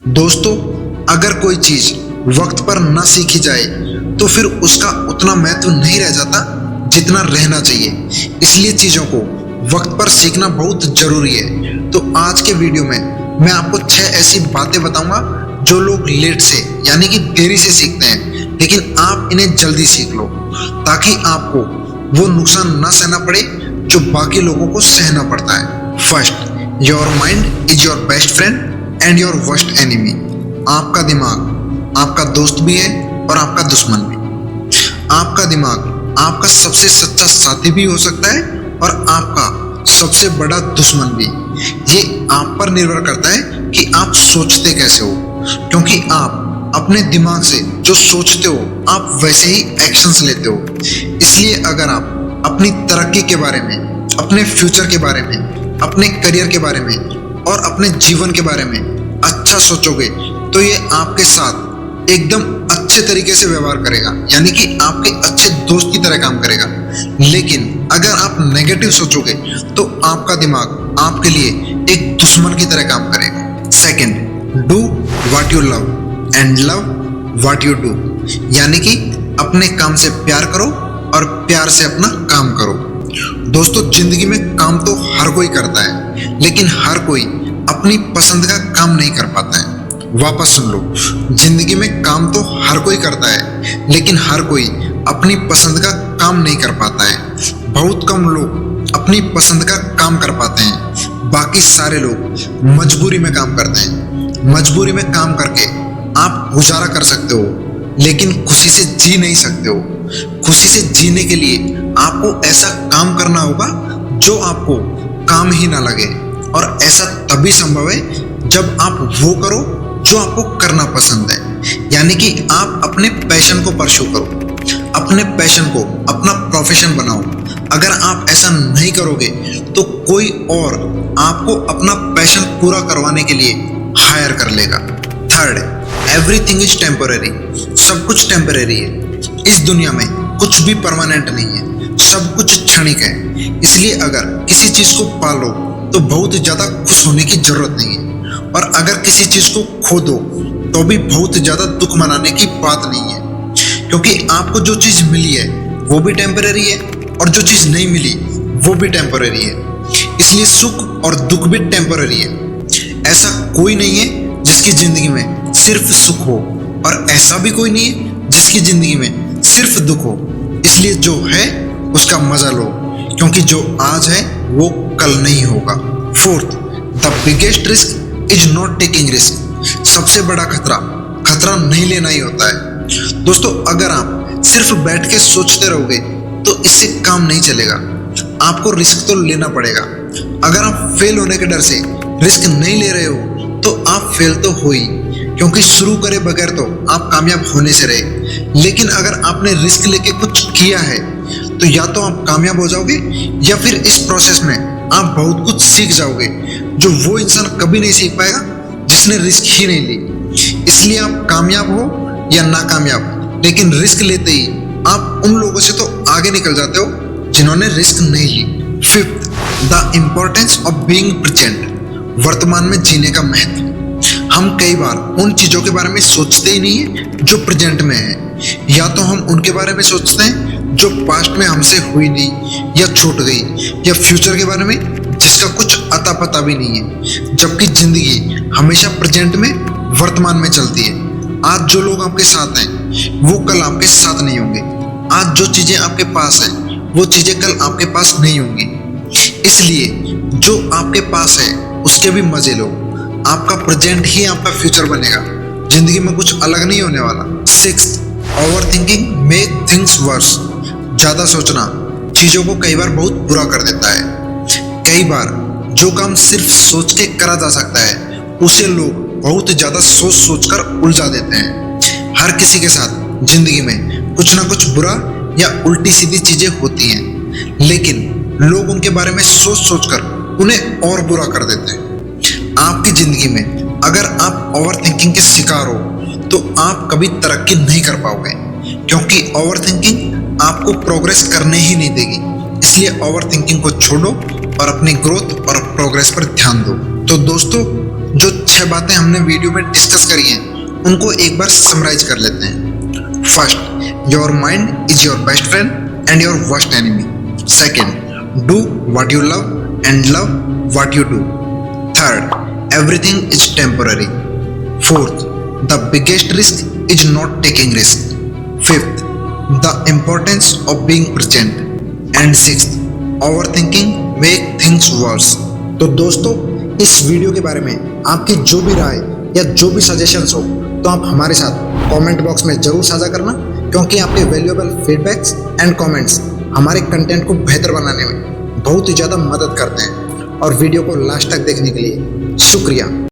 दोस्तों, अगर कोई चीज वक्त पर ना सीखी जाए तो फिर उसका उतना महत्व नहीं रह जाता जितना रहना चाहिए। इसलिए चीजों को वक्त पर सीखना बहुत जरूरी है। तो आज के वीडियो में मैं आपको 6 ऐसी बातें बताऊंगा जो लोग लेट से यानी कि देरी से सीखते हैं, लेकिन आप इन्हें जल्दी सीख लो ताकि आपको वो नुकसान ना सहना पड़े जो बाकी लोगों को सहना पड़ता है। First, your mind is your best friend and your worst enemy. आपका दिमाग आपका दोस्त भी है और आपका दुश्मन भी। आपका दिमाग आपका सबसे सच्चा साथी भी हो सकता है और आपका सबसे बड़ा दुश्मन भी। ये आप पर निर्भर करता है कि आप सोचते कैसे हो, क्योंकि आप अपने दिमाग से जो सोचते हो आप वैसे ही एक्शंस लेते हो। इसलिए अगर आप अपनी तरक्की के बारे में, अपने फ्यूचर के बारे में, अपने करियर के बारे में और अपने जीवन के बारे में अच्छा सोचोगे तो ये आपके साथ एकदम अच्छे तरीके से व्यवहार करेगा, यानी कि आपके अच्छे दोस्त की तरह काम करेगा। लेकिन अगर आप नेगेटिव सोचोगे तो आपका दिमाग आपके लिए एक दुश्मन की तरह काम करेगा। Second, do what you love and love what you do, यानी कि अपने काम से प्यार करो और प्यार से अपना काम करो। दोस्तों, जिंदगी में काम तो हर कोई करता है, लेकिन हर कोई अपनी पसंद का काम नहीं कर पाता है। वापस सुन लो, जिंदगी में काम तो हर कोई करता है, लेकिन हर कोई अपनी पसंद का काम नहीं कर पाता है। बहुत कम लोग अपनी पसंद का काम कर पाते हैं, बाकी सारे लोग मजबूरी में काम करते हैं। मजबूरी में काम करके आप गुजारा कर सकते हो, लेकिन खुशी से जी नहीं सकते हो। खुशी से जीने के लिए आपको ऐसा काम करना होगा जो आपको काम ही ना लगे, और ऐसा तभी संभव है जब आप वो करो जो आपको करना पसंद है, यानी कि आप अपने पैशन को परस्यू करो, अपने पैशन को अपना प्रोफेशन बनाओ। अगर आप ऐसा नहीं करोगे तो कोई और आपको अपना पैशन पूरा करवाने के लिए हायर कर लेगा। Third, everything is temporary. सब कुछ टेम्पररी है। इस दुनिया में कुछ भी परमानेंट नहीं है, सब कुछ क्षणिक है। इसलिए अगर किसी चीज को पालो तो बहुत ज्यादा खुश होने की जरूरत नहीं है, और अगर किसी चीज को खो दो तो भी बहुत ज्यादा दुख मनाने की बात नहीं है, क्योंकि आपको जो चीज मिली है वो भी टेम्पररी है और जो चीज नहीं मिली वो भी टेम्पररी है। इसलिए सुख और दुख भी टेम्पररी है। ऐसा कोई नहीं है जिसकी जिंदगी में सिर्फ सुख हो, और ऐसा भी कोई नहीं है जिसकी जिंदगी में सिर्फ दुख हो। इसलिए जो है उसका मजा लो, क्योंकि जो आज है वो कल नहीं होगा। Fourth, the biggest risk is not taking risk. सबसे बड़ा खतरा नहीं लेना ही होता है। दोस्तों, अगर आप सिर्फ बैठ के सोचते रहोगे तो इससे काम नहीं चलेगा। आपको रिस्क तो लेना पड़ेगा। अगर आप फेल होने के डर से रिस्क नहीं ले रहे हो तो आप फेल तो हो ही, क्योंकि शुरू करे बगैर तो आप कामयाब होने से रहे। लेकिन अगर आपने रिस्क लेके कुछ किया है तो या तो आप कामयाब हो जाओगे, या फिर इस प्रोसेस में आप बहुत कुछ सीख जाओगे जो वो इंसान कभी नहीं सीख पाएगा जिसने रिस्क ही नहीं ली। इसलिए आप कामयाब हो या नाकामयाब, लेकिन रिस्क लेते ही आप उन लोगों से तो आगे निकल जाते हो जिन्होंने रिस्क नहीं ली। Fifth, the importance of being present. वर्तमान में जीने का महत्व। हम कई बार उन चीजों के बारे में सोचते ही नहीं है जो प्रेजेंट में है, या तो हम उनके बारे में सोचते हैं जो पास्ट में हमसे हुई नहीं या छूट गई, या फ्यूचर के बारे में जिसका कुछ अता पता भी नहीं है। जबकि जिंदगी हमेशा प्रेजेंट में, वर्तमान में चलती है। आज जो लोग आपके साथ हैं वो कल आपके साथ नहीं होंगे। आज जो चीजें आपके पास हैं वो चीजें कल आपके पास नहीं होंगी। इसलिए जो आपके पास है उसके भी मजे लो। आपका प्रेजेंट ही आपका फ्यूचर बनेगा। जिंदगी में कुछ अलग नहीं होने वाला। Sixth, over thinking make things verse. ज्यादा सोचना चीजों को कई बार बहुत बुरा कर देता है। कई बार जो काम सिर्फ सोच के करा जा सकता है उसे लोग बहुत ज्यादा सोच कर उलझा देते हैं। हर किसी के साथ जिंदगी में कुछ ना कुछ बुरा या उल्टी सीधी चीजें होती हैं, लेकिन लोग उनके बारे में सोच कर उन्हें और बुरा कर देते हैं। आपकी जिंदगी में अगर आप ओवर थिंकिंग के शिकार हो तो आप कभी तरक्की नहीं कर पाओगे, क्योंकि ओवर थिंकिंग आपको प्रोग्रेस करने ही नहीं देगी। इसलिए ओवर थिंकिंग को छोड़ो और अपनी ग्रोथ और प्रोग्रेस पर ध्यान दो। तो दोस्तों, जो 6 बातें हमने वीडियो में डिस्कस करी हैं उनको एक बार समराइज कर लेते हैं। First, your mind is your best friend and your worst enemy. Second, do what you love and love what you do. Third, everything is temporary. Fourth, the biggest risk is not taking risk. Fifth, the importance of being present. And sixth, overthinking make things worse. तो दोस्तों, इस video के बारे में आपकी जो भी राय या जो भी सजेशंस हो तो आप हमारे साथ कमेंट बॉक्स में जरूर साझा करना, क्योंकि आपके वैल्यूएबल फीडबैक्स एंड कमेंट्स हमारे कंटेंट को बेहतर बनाने में बहुत ही ज़्यादा मदद करते हैं। और वीडियो को लास्ट तक देखने के लिए शुक्रिया।